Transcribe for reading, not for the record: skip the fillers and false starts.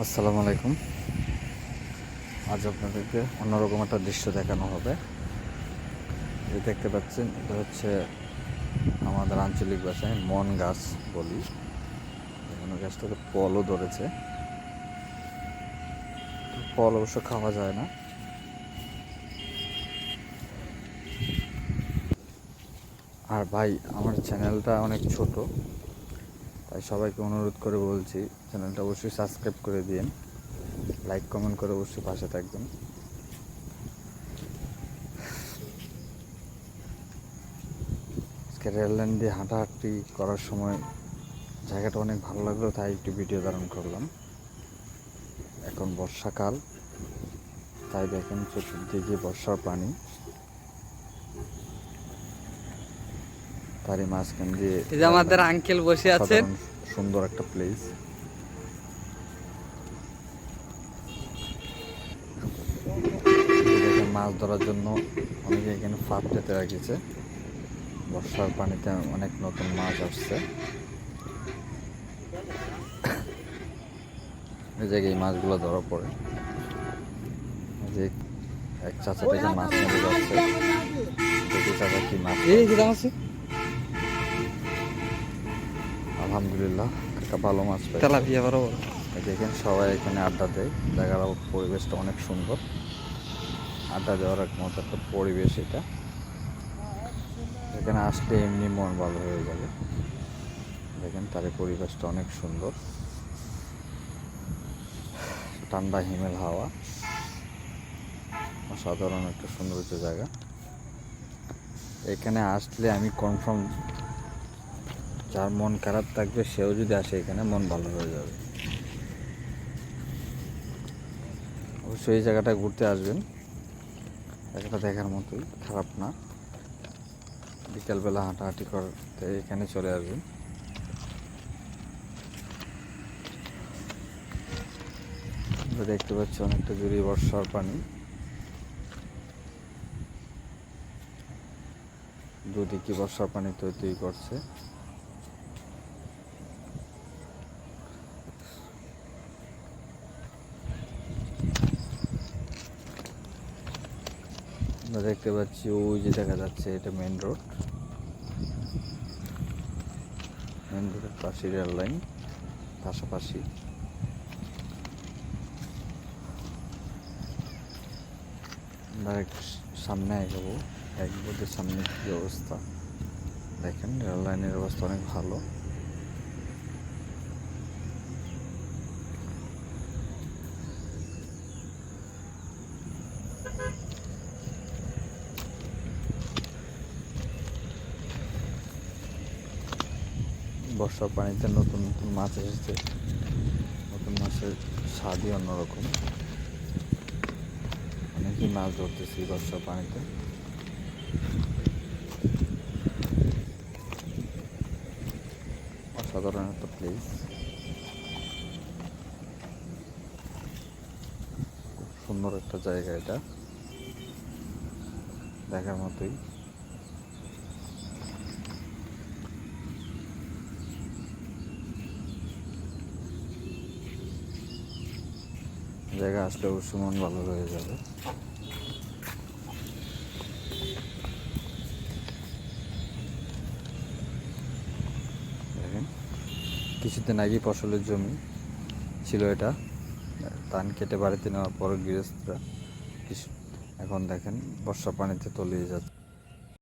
আসসালামু আলাইকুম। আজ আপনাদেরকে অন্যরকম একটা দৃশ্য দেখানো হবে। এই দেখতে পাচ্ছেন, এটা হচ্ছে আমাদের আঞ্চলিক ভাষায় মন গাছ বলি। এখানে গাছটাতে ফলও ধরেছে। ফল অবশ্য খাওয়া যায় না। আর ভাই, আমার চ্যানেলটা অনেক ছোট, তাই সবাইকে অনুরোধ করে বলছি, চ্যানেলটা অবশ্যই সাবস্ক্রাইব করে দিন, লাইক কমেন্ট করে অবশ্যই পাশে থাকবেন। আজকে রেল লাইন দিয়ে হাঁটাহাঁটি করার সময় জায়গাটা অনেক ভালো লাগলো, তাই একটু ভিডিও ধারণ করলাম। এখন বর্ষাকাল, তাই দেখেন চতুর্দিকে বর্ষার পানি, তারই মাঝখান দিয়ে এই যে আমাদের আঙ্কেল বসে আছেন। সুন্দর একটা প্লেস। দেখেন, মাছ ধরার জন্য অনেকে এখানে ফাঁদ পেতে রাখিছে। বর্ষার পানিতে অনেক নতুন মাছ আসছে। এই জায়গায় এই মাছগুলো ধরা পড়ে। যে এক চাচা থেকে মাছ মেরে যাচ্ছে, দেখি চাচা কি মাছ। আলহামদুলিল্লাহ, একটা ভালো মাছ পাই। তেলাপিয়া বরাবর। দেখেন, সবাই এখানে আড্ডা দেয়। জায়গার পরিবেশটা অনেক সুন্দর। আড্ডা দেওয়ার এক মতো একটা পরিবেশ এটা। এখানে আসলে এমনি মন ভালো হয়ে যাবে। দেখেন, তার এই পরিবেশটা অনেক সুন্দর। ঠান্ডা হিমেল হাওয়া, অসাধারণ একটা সৌন্দর্য জায়গা। এখানে আসলে আমি কনফার্ম, যার মন খারাপ থাকবে সেও যদি আসে এখানে, মন ভালো হয়ে যাবে। অবশ্যই এই জায়গাটা ঘুরতে আসবেন, জায়গাটা দেখার মতোই, খারাপ না। বিকালবেলা হাঁটাহাঁটি করতে এখানে চলে আসবেন। আমরা দেখতে পাচ্ছি অনেকটা জুড়ে বর্ষার পানি, দুদিকে বর্ষার পানি তৈরি করছে। আমরা দেখতে পাচ্ছি ওই যে দেখা যাচ্ছে, এটা মেন রোড। মেন রোডের পাশে রেল লাইন, পাশাপাশি। আমরা সামনে এগোবো, একবারের সামনে কি অবস্থা দেখেন। রেল লাইনের অবস্থা অনেক ভালো। বর্ষার পানিতে নতুন নতুন মাছ এসেছে। নতুন মাছের স্বাদই অন্যরকম। অনেকই মাছ ধরতেছি বর্ষার পানিতে। অসাধারণ একটা প্লেস, খুব সুন্দর একটা জায়গা এটা, দেখার মতোই। জায়গা আসলে অবশ্যই মন ভালো হয়ে যাবে। দেখেন, কিছুদিন আগেই ফসলের জমি ছিল এটা, ধান কেটে বাড়িতে নেওয়ার পর গৃহস্থরা এখন দেখেন বর্ষা পানিতে তলিয়ে যাচ্ছে।